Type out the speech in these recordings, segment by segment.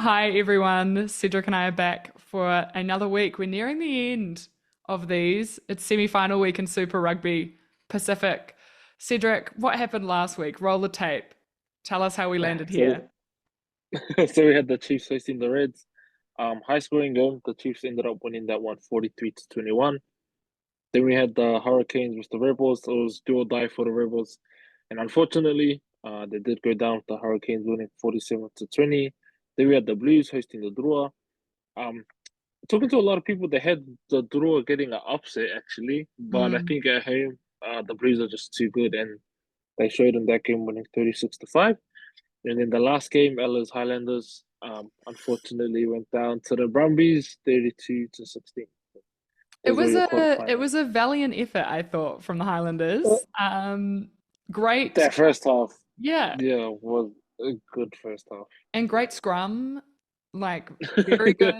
Hi everyone, Cedric and I are back for another week. We're nearing the end of these. It's semi-final week in Super Rugby Pacific. Cedric, what happened last week? Roll the tape. Tell us how we landed So, here. so we had the Chiefs facing the Reds. High scoring game. The Chiefs ended up winning that one 43-21. Then we had the Hurricanes with the Rebels. It was do or die for the Rebels. And unfortunately, they did go down with the Hurricanes winning 47-20. Then we had the Blues hosting the Drua. Um, Talking to a lot of people, they had the Drua getting an upset actually, but I Mm. think at home, the Blues are just too good, and they showed in that game winning 36-5. And in the last game, Ella's Highlanders unfortunately went down to the Brumbies 32-16. Those were your It quarterfinals. was a valiant effort, I thought, from the Uh, Highlanders. Great, That first half, yeah, yeah, was a good first half. and great scrum, like very good.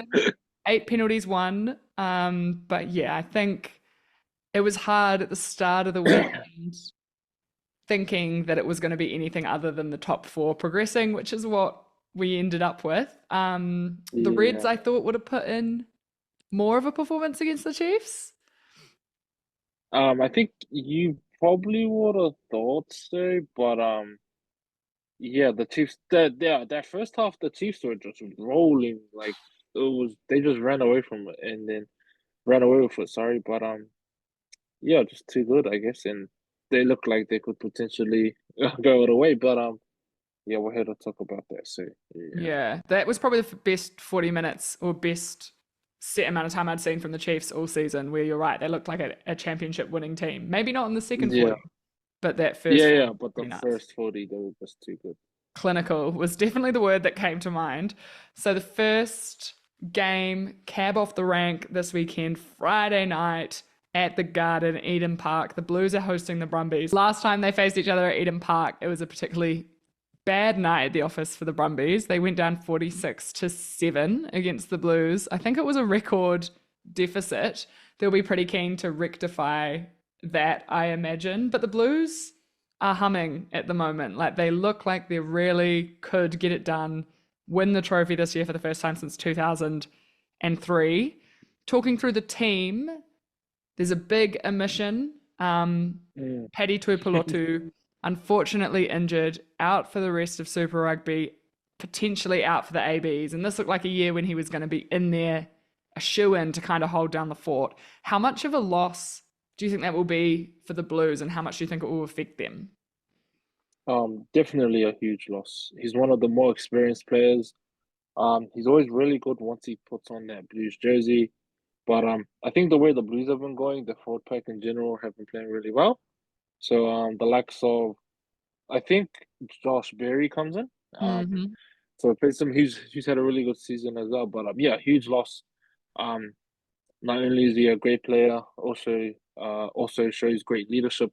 8 penalties won. But yeah, I think it was hard at the start of the weekend thinking that it was going to be anything other than the top four progressing, which is what we ended up with. The Reds, Yeah. I thought, would have put in more of a performance against the Chiefs. I think you probably would have thought so, but yeah, the Chiefs that first half the Chiefs were just rolling like it was they just ran away from it and then ran away with it, sorry. But yeah, just too good, I guess, and they look like they could potentially go it away. But yeah, we're here to talk about that. So yeah, Yeah, that was probably the best 40 minutes or best set amount of time I'd seen from the Chiefs all season, where you're right, they looked like a championship winning team. Maybe not in the second yeah, 40, but that first yeah, 40 yeah. was But the pretty nuts. first 40, they were just too good. Clinical was definitely the word that came to mind. So the first game, cab off the rank this weekend, Friday night at the Garden, Eden Park. The Blues are hosting the Brumbies. Last time they faced each other at Eden Park, it was a particularly bad night at the office for the Brumbies. They went down 46-7 against the Blues. I think it was a record deficit. They'll be pretty keen to rectify that, I imagine. But the Blues are humming at the moment. Like they look like they really could get it done, win the trophy this year for the first time since 2003. Talking through the team, there's a big omission. Mm. Paddy Tuipulotu, unfortunately injured, out for the rest of Super Rugby, potentially out for the ABs. And this looked like a year when he was going to be in there, a shoe in to kind of hold down the fort. How much of a loss do you think that will be for the Blues, and how much do you think it will affect them? Definitely a huge loss. He's one of the more experienced players. He's always really good once he puts on that Blues jersey. But I think the way the Blues have been going, the forward pack in general have been playing really well. So the likes of I think Josh Berry comes in. Mm-hmm. So replace him. He's had a really good season as well. But yeah, huge loss. Um, Not only is he a great player, also shows great leadership.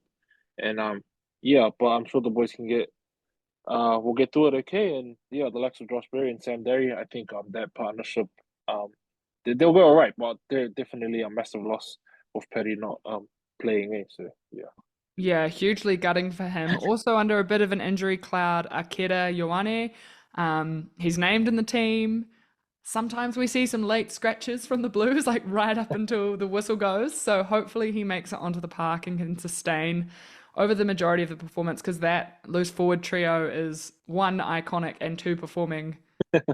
And yeah, but I'm sure the boys can get we'll get through it okay. And yeah, the likes of Josh Berry and Sam Derry, I think that partnership um they'll be all right, but they're definitely a massive loss of Perry not playing it. So yeah. Yeah, hugely gutting for him. Also under a bit of an injury cloud, Akira Ioane. He's named in the team. Sometimes we see some late scratches from the Blues, like right up until the whistle goes. So hopefully he makes it onto the park and can sustain over the majority of the performance, because that loose forward trio is one iconic and two performing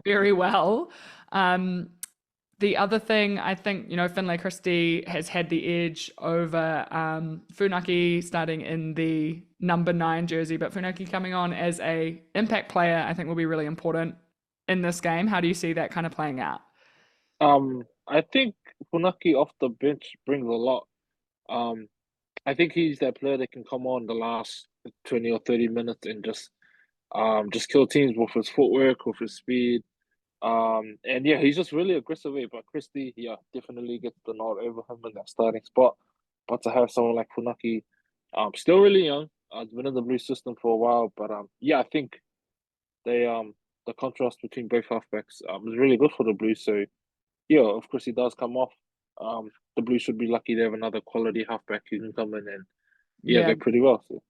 very well. Um, the other thing, I think, Finlay Christie has had the edge over Funaki starting in the number 9 jersey, but Funaki coming on as a impact player, I think will be really important in this game. How do you see that kind of playing out? I think Funaki off the bench brings a lot. Um I think he's that player that can come on the last 20 or 30 minutes and just kill teams with his footwork, with his speed. And yeah, he's just really aggressive. But Christie, yeah, definitely gets the nod over him in that starting spot. But to have someone like Funaki, still really young, been in the blue system for a while. But yeah, I think they the contrast between both halfbacks is really good for the Blues. So yeah, of course he does come off. The Blues should be lucky they have another quality halfback who can come in and yeah, Yeah, they're pretty well. So.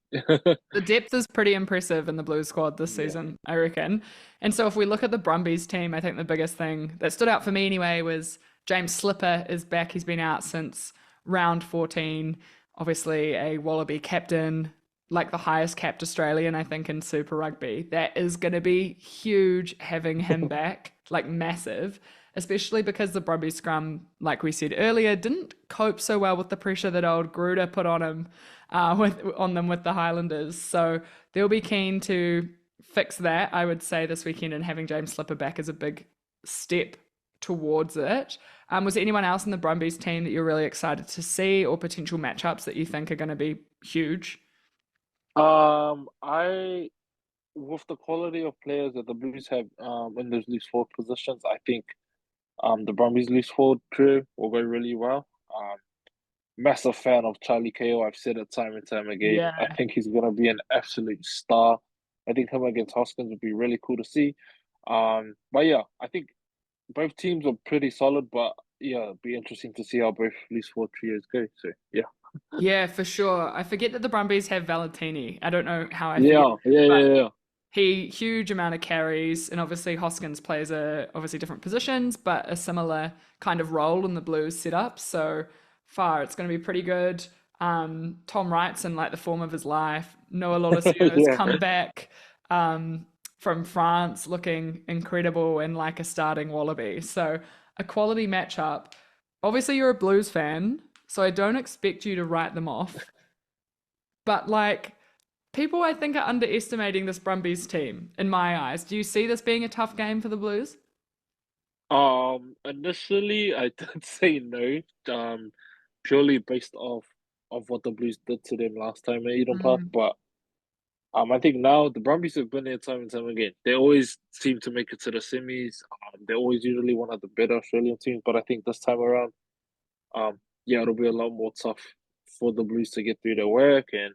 the depth is pretty impressive in the Blues squad this Yeah. season, I reckon. And so if we look at the Brumbies team, I think the biggest thing that stood out for me anyway was James Slipper is back. He's been out since round 14. Obviously, a Wallaby captain, like the highest capped Australian, I think, in Super Rugby. That is going to be huge having him back, like massive, especially because the Brumbies scrum, like we said earlier, didn't cope so well with the pressure that old Gruder put on him on them with the Highlanders. So they'll be keen to fix that, I would say, this weekend, and having James Slipper back is a big step towards it. Was there anyone else in the Brumbies team that you're really excited to see, or potential matchups that you think are going to be huge? I with the quality of players that the Blues have in those loose forward positions, I think the Brumbies loose forward trio will go really well. Um, Massive fan of Charlie KO. I've said it time and time again. I Yeah. think he's gonna be an absolute star. I think him against Hoskins would be really cool to see. But yeah, I think both teams are pretty solid, but yeah, it'd be interesting to see how both loose forward trios go. So yeah. Yeah, for sure. I forget that the Brumbies have Valentini. I don't know how I forget Yeah, that, yeah, but yeah, yeah. he huge amount of carries, and obviously Hoskins plays a obviously different positions, but a similar kind of role in the Blues setup. So far, it's going to be pretty good. Tom Wright's in like the form of his life. Noah Lolasio's Yeah. come back from France, looking incredible and like a starting Wallaby. So a quality matchup. Obviously, you're a Blues fan, so I don't expect you to write them off. But like people, I think, are underestimating this Brumbies team in my eyes. Do you see this being a tough game for the Blues? Initially I did say no, purely based off of what the Blues did to them last time at Eden Park, Mm. but I think now the Brumbies have been there time and time again. They always seem to make it to the semis. They're always usually one of the better Australian teams, but I think this time around, yeah, it'll be a lot more tough for the Blues to get through their work, and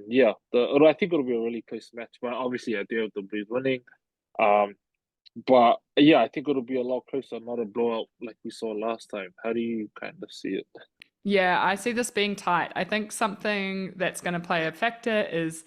yeah, I think it'll be a really close match. But obviously, I do have the Blues winning. Um, but yeah, I think it'll be a lot closer, not a blowout like we saw last time. How do you kind of see it? Yeah, I see this being tight. I think something that's going to play a factor is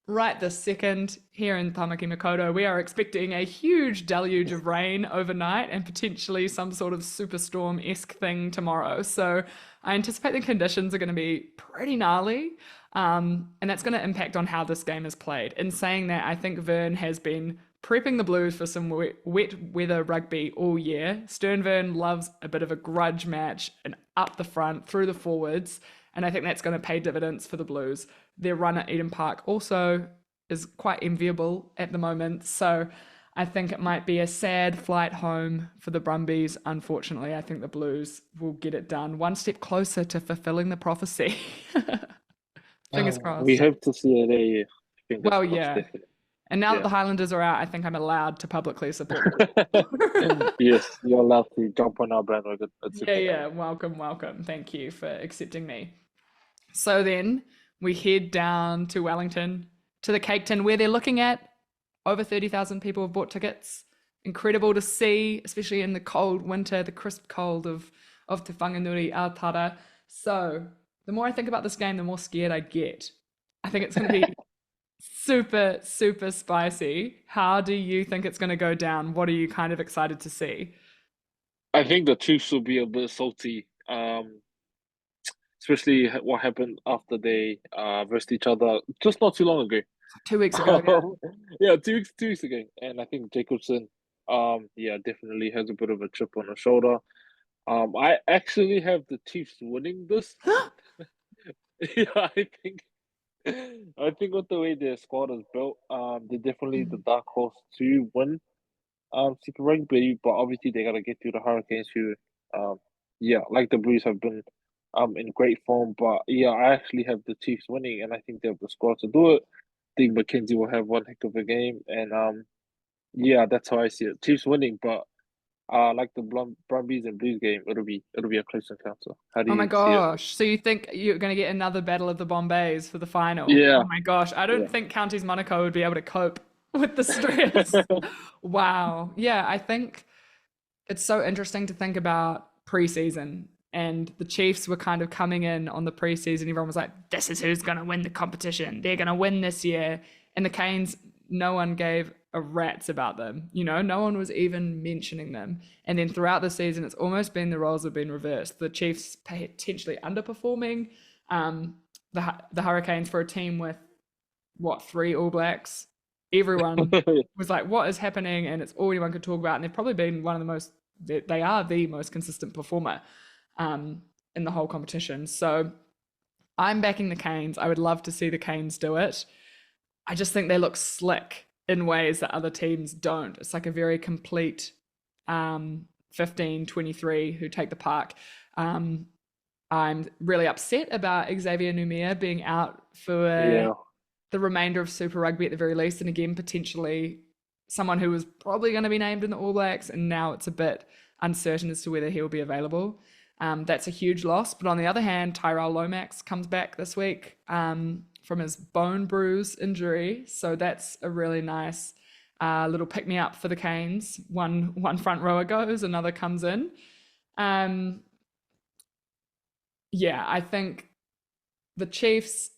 right this second here in Tamaki Makaurau, we are expecting a huge deluge of rain overnight and potentially some sort of superstorm esque thing tomorrow. So I anticipate the conditions are going to be pretty gnarly. And that's going to impact on how this game is played. In saying that, I think Vern has been prepping the Blues for some wet weather rugby all year. Stern Vern loves a bit of a grudge match and up the front, through the forwards. And I think that's going to pay dividends for the Blues. Their run at Eden Park also is quite enviable at the moment. So I think it might be a sad flight home for the Brumbies. Unfortunately, I think the Blues will get it done one step closer to fulfilling the prophecy. Fingers We crossed. hope to see it. Fingers Well, crossed, yeah. definitely. And now that Yeah. the Highlanders are out, I think I'm allowed to publicly support the Blues. Yes, you're allowed to jump on our bandwagon. It's Yeah, okay. yeah. Welcome, welcome. Thank you for accepting me. So then we head down to Wellington, to the Cake Tin, where they're looking at over 30,000 people have bought tickets. Incredible to see, especially in the cold winter, the crisp cold of Te Whanganui Aotearoa. So the more I think about this game, the more scared I get. I think it's going to be super, super spicy. How do you think it's going to go down? What are you kind of excited to see? I think the Chiefs will be a bit salty, especially what happened after they versed each other just not too long ago. 2 weeks ago, yeah. Yeah, 2 weeks ago, and I think Jacobson, yeah, definitely has a bit of a chip on the shoulder. I actually have the Chiefs winning this. Yeah, I think with the way their squad is built, they're definitely the dark horse to win Super Rugby, but obviously they gotta get through the Hurricanes who, um, yeah, like the Blues have been in great form. But yeah, I actually have the Chiefs winning, and I think they have the squad to do it. I think McKenzie will have one heck of a game, and yeah, that's how I see it. Chiefs winning, but like the Brumbies and Blues game, it'll be a close encounter. How do Oh my you see it? gosh. So you think you're going to get another Battle of the Bombays for the final? Oh Yeah, my gosh. I don't yeah. think Counties Monaco would be able to cope with the stress. Wow. Yeah, I think it's so interesting to think about preseason. and the Chiefs were kind of coming in on the preseason. Everyone was like, this is who's going to win the competition. They're going to win this year. And the Canes, no one gave a rat's about them. You know, no one was even mentioning them. And then throughout the season, it's almost been the roles have been reversed. The Chiefs potentially underperforming. The Hurricanes, for a team with, 3 All Blacks, everyone was like, what is happening? And it's all anyone could talk about. And they've probably been they are the most consistent performer in the whole competition. So I'm backing the Canes. I would love to see the Canes do it. I just think they look slick in ways that other teams don't. It's like a very complete 15-23 who take the park. I'm really upset about Xavier Numia being out for the remainder of Super Rugby at the very least. And again, potentially someone who was probably going to be named in the All Blacks. And now it's a bit uncertain as to whether he'll be available. That's a huge loss. But on the other hand, Tyrell Lomax comes back this week from his bone bruise injury. So that's a really nice little pick-me-up for the Canes. One front rower goes, another comes in. I think the Chiefs,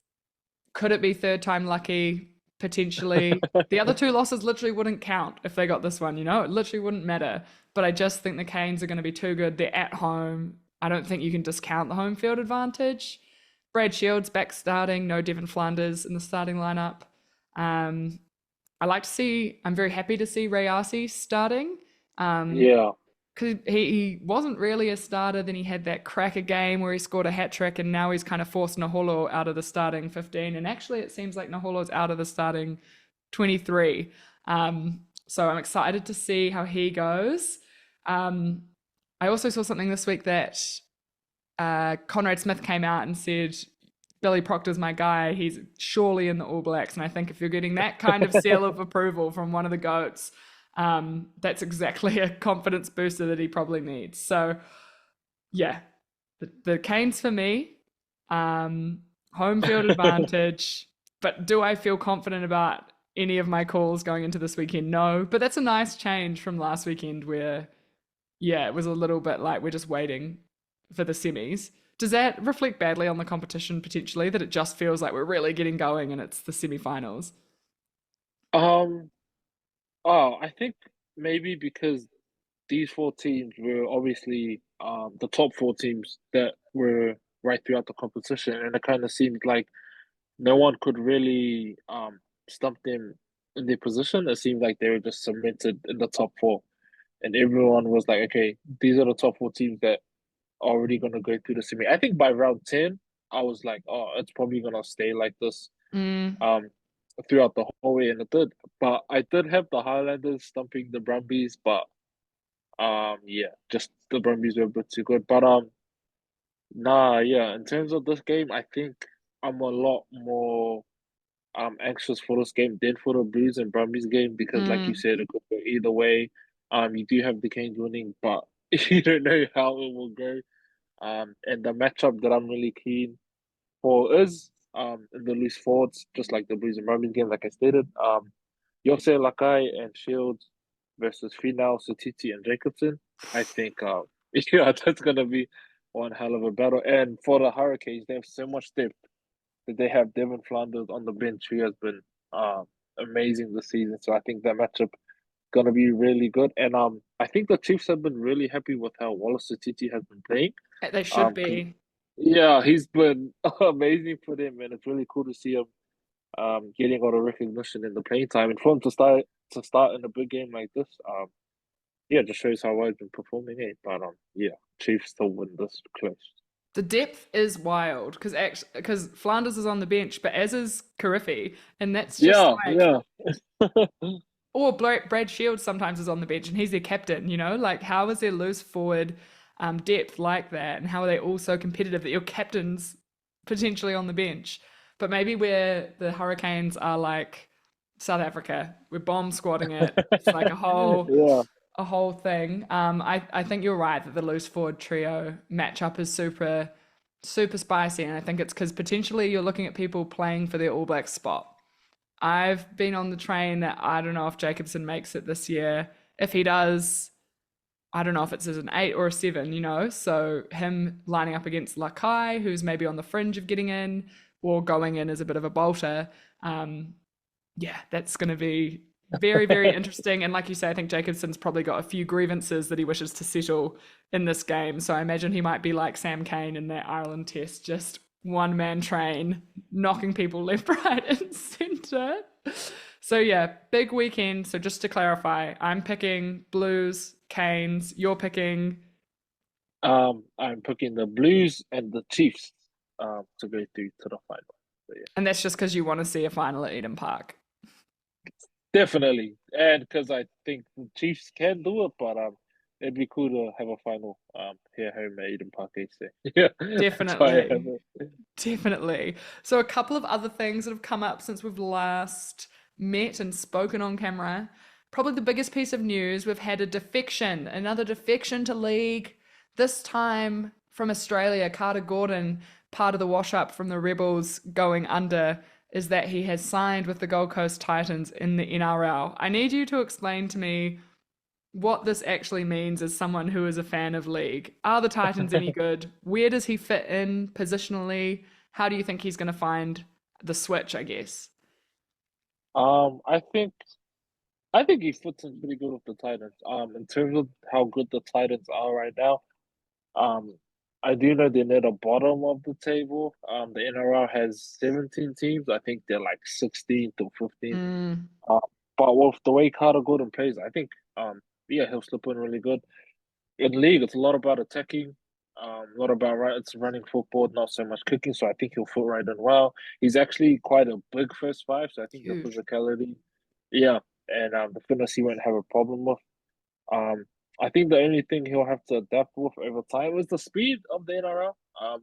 could it be third time lucky? Potentially. The other 2 losses literally wouldn't count if they got this one, you know? It literally wouldn't matter. But I just think the Canes are going to be too good. They're at home. I don't think you can discount the home field advantage. Brad Shields back starting, no Devin Flanders in the starting lineup. I'm very happy to see Ray Arce starting. Because he wasn't really a starter. Then he had that cracker game where he scored a hat trick, and now he's kind of forced Naholo out of the starting 15. And actually, it seems like Naholo's out of the starting 23. So I'm excited to see how he goes. I also saw something this week that Conrad Smith came out and said, Billy Proctor's my guy. He's surely in the All Blacks. And I think if you're getting that kind of seal of approval from one of the GOATs, that's exactly a confidence booster that he probably needs. So yeah, the Canes for me, home field advantage. But do I feel confident about any of my calls going into this weekend? No, but that's a nice change from last weekend where, it was a little bit like we're just waiting for the semis. Does that reflect badly on the competition potentially, that it just feels like we're really getting going and it's the semifinals? I think maybe because these 4 teams were obviously the top 4 teams that were right throughout the competition, and it kind of seemed like no one could really stump them in their position. It seemed like they were just cemented in the top 4, and everyone was like, okay, these are the top 4 teams that are already going to go through the semi. I think by round 10, I was like, oh, it's probably going to stay like this. Throughout the whole way, and it did. But I did have the Highlanders stumping the Brumbies, but just the Brumbies were a bit too good. But in terms of this game, I think I'm a lot more anxious for this game than for the Blues and Brumbies game because, like you said, it could go either way. You do have the Canes winning, but you don't know how it will go. And the matchup that I'm really keen for is in the loose forwards, just like the Blues and Brumbies game, like I stated. Yose Lakai and Shields versus Finau, Satiti, and Jacobson. I think that's gonna be one hell of a battle. And for the Hurricanes, they have so much depth that they have Devin Flanders on the bench, who has been amazing this season. So I think that matchup gonna be really good. And I think the Chiefs have been really happy with how Wallace Satiti has been playing. They should be. Yeah, he's been amazing for them, and it's really cool to see him getting all the recognition in the playing time. And for him to start in a big game like this, just shows how well he's been performing. But Chiefs still win this close. The depth is wild because Flanders is on the bench, but as is Karifi, and that's just or Brad Shields sometimes is on the bench, and he's their captain. You know, like how is there loose forward depth like that, and how are they all so competitive that your captain's potentially on the bench? But maybe where the Hurricanes are like South Africa, we're bomb squatting it. It's like a whole a whole thing. I think you're right that the loose forward trio matchup is super spicy, and I think it's because potentially you're looking at people playing for their All Black spot. I've been on the train that I don't know if Jacobson makes it this year. If he does, I don't know if it's as an 8 or a 7, you know? So him lining up against Lakai, who's maybe on the fringe of getting in, or going in as a bit of a bolter. Um, yeah, that's going to be very, very interesting. And like you say, I think Jacobson's probably got a few grievances that he wishes to settle in this game. So I imagine he might be like Sam Cane in that Ireland test, just one man train, knocking people left, right, and centre. So yeah, big weekend. So just to clarify, I'm picking Blues, Canes. You're picking, I'm picking the Blues and the Chiefs to go through to the final. So yeah, and that's just because you want to see a final at Eden Park. definitely, and because I think the Chiefs can do it, but it'd be cool to have a final here home at Eden Park AC. Yeah, that's why I have Definitely. it. Definitely. So, a couple of other things that have come up since we've last met and spoken on camera. Probably the biggest piece of news, we've had a defection, another defection to league, this time from Australia. Carter Gordon, part of the wash up from the Rebels going under, is that he has signed with the Gold Coast Titans in the NRL. I need you to explain to me what this actually means as someone who is a fan of league. Are the Titans any good? Where does he fit in positionally? How do you think he's going to find the switch, I guess? Um, I think I think he fits in pretty good with the Titans. In terms of how good the Titans are right now, um, I do know they're near the bottom of the table. The NRL has 17 teams. I think they're like 16 to 15. Mm, Uh, but with the way Carter Gordon plays, I think yeah, he'll slip in really good. In league, it's a lot about attacking, a lot about it's running football, not so much kicking. So I think he'll fit right in well. He's actually quite a big first five, so I think the huge. physicality, yeah, and the fitness he won't have a problem with. Um, I think the only thing he'll have to adapt with over time is the speed of the NRL.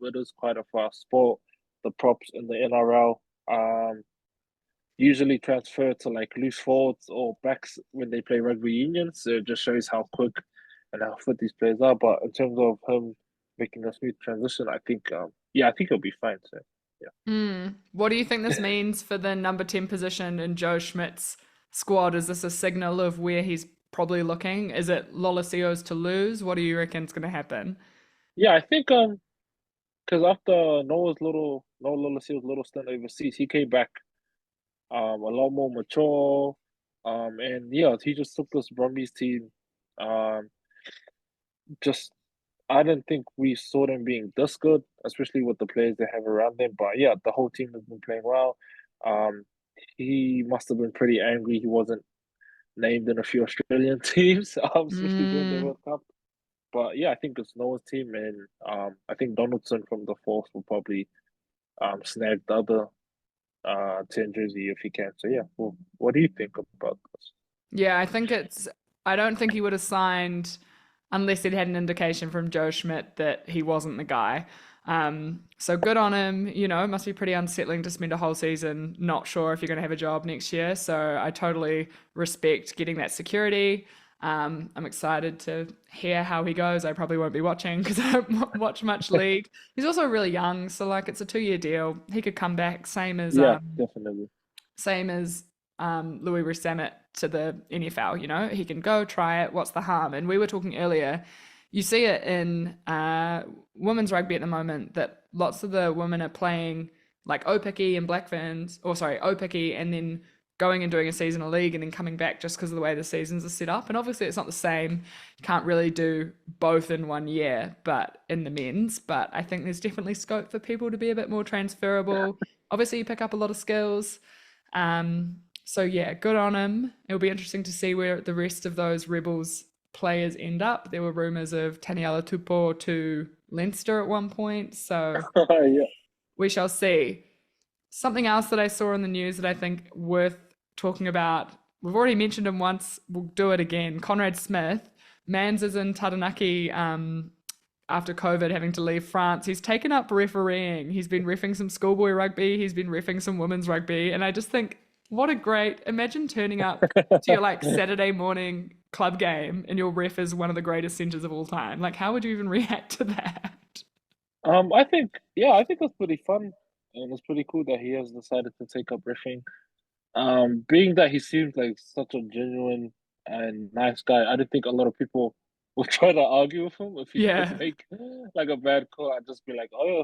It is quite a fast sport. The props in the NRL usually transfer to like loose forwards or backs when they play rugby union. So it just shows how quick and how fit these players are. But in terms of him making a smooth transition, I think yeah, I think he'll be fine. So yeah. Mm. What do you think this means for the number 10 position in Joe Schmidt's squad? Is this a signal of where he's probably looking? Is it Lolacios to lose? What do you reckon is going to happen? Yeah, I think because after Noah Lolaci's little stint overseas, he came back a lot more mature. And yeah, he just took this Brumbies team. Um, just I didn't think we saw them being this good, especially with the players they have around them. But yeah, the whole team has been playing well. Um, he must have been pretty angry he wasn't named in a few Australian teams, especially during the Mm. World Cup. But yeah, I think it's Noah's team, and I think Donaldson from the Force will probably snag the other 10 jersey if he can. So yeah, well, what do you think about this? Yeah, I think it's. I don't think he would have signed unless he'd had an indication from Joe Schmidt that he wasn't the guy. So good on him. You know, it must be pretty unsettling to spend a whole season not sure if you're going to have a job next year. So I totally respect getting that security. I'm excited to hear how he goes. I probably won't be watching because I don't watch much league. He's also really young, so like it's a 2 year deal. He could come back, Yeah, definitely. same as Louis Rissamet to the NFL. You know, he can go try it. What's the harm? And we were talking earlier. You see it in women's rugby at the moment that lots of the women are playing like Opiki and Black Ferns, or sorry, Opiki, and then going and doing a seasonal league and then coming back just because of the way the seasons are set up. And obviously, it's not the same. You can't really do both in one year, but in the men's. But I think there's definitely scope for people to be a bit more transferable. Obviously, you pick up a lot of skills. So yeah, good on him. It'll be interesting to see where the rest of those Rebels players end up. There were rumours of Taniela Tupou to Leinster at one point, so Yeah. we shall see. Something else that I saw in the news that I think worth talking about. We've already mentioned him once. We'll do it again. Conrad Smith, Mans is in Taranaki after COVID, having to leave France. He's taken up refereeing. He's been reffing some schoolboy rugby. He's been reffing some women's rugby, and I just think, what a great! Imagine turning up to your like Saturday morning club game, and your ref is one of the greatest centers of all time. Like, how would you even react to that? I think yeah, I think it's pretty fun, and it's pretty cool that he has decided to take up riffing. Being that he seems like such a genuine and nice guy, I don't think a lot of people will try to argue with him if he did Yeah. make like a bad call. I'd just be like, oh,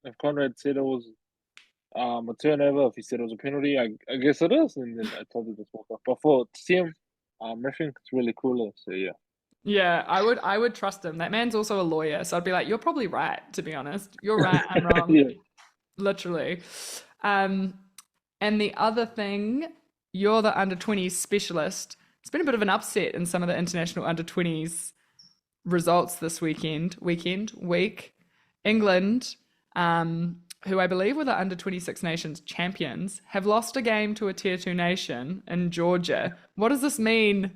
if Conrad said it was a turnover, if he said it was a penalty, I guess it is, and then I told him to walk off. But for to see him, refereeing, it's really cool. So yeah, Yeah, I would trust him. That man's also a lawyer, so I'd be like, you're probably right, to be honest. You're right, I'm wrong. yeah, Literally. Um, and the other thing, you're the under 20s specialist. It's been a bit of an upset in some of the international under 20s results this week. England, who I believe were the under 26 nations champions, have lost a game to a tier 2 nation in Georgia. What does this mean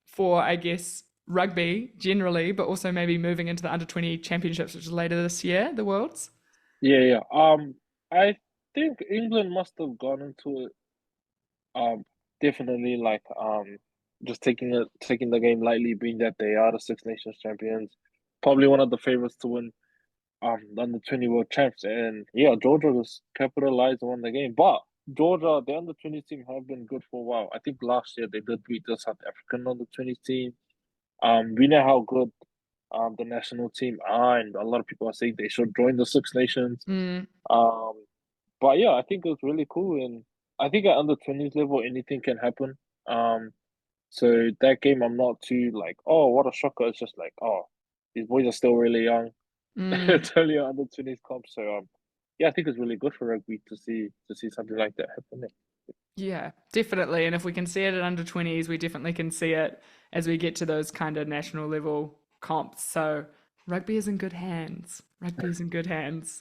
for, I guess, rugby generally, but also maybe moving into the under 20 championships, which is later this year, the Worlds? yeah, yeah. I think England must have gone into it. Definitely like just taking the game lightly, being that they are the Six Nations champions, probably one of the favorites to win the under 20 world champs. And yeah, Georgia just capitalized and won the game. But Georgia, the under 20 team have been good for a while. I think last year they did beat the South African under 20 team. We know how good the national team are, and a lot of people are saying they should join the Six Nations. Mm, Um, but yeah, I think it was really cool, and I think at under 20s level anything can happen. Um, so that game I'm not too like, oh, what a shocker. It's just like, oh, these boys are still really young. mm. It's only under 20s comp, so yeah, I think it's really good for rugby to see something like that happening. Yeah, definitely. And if we can see it at under 20s, we definitely can see it as we get to those kind of national level comps. So rugby is in good hands. Rugby is in good hands.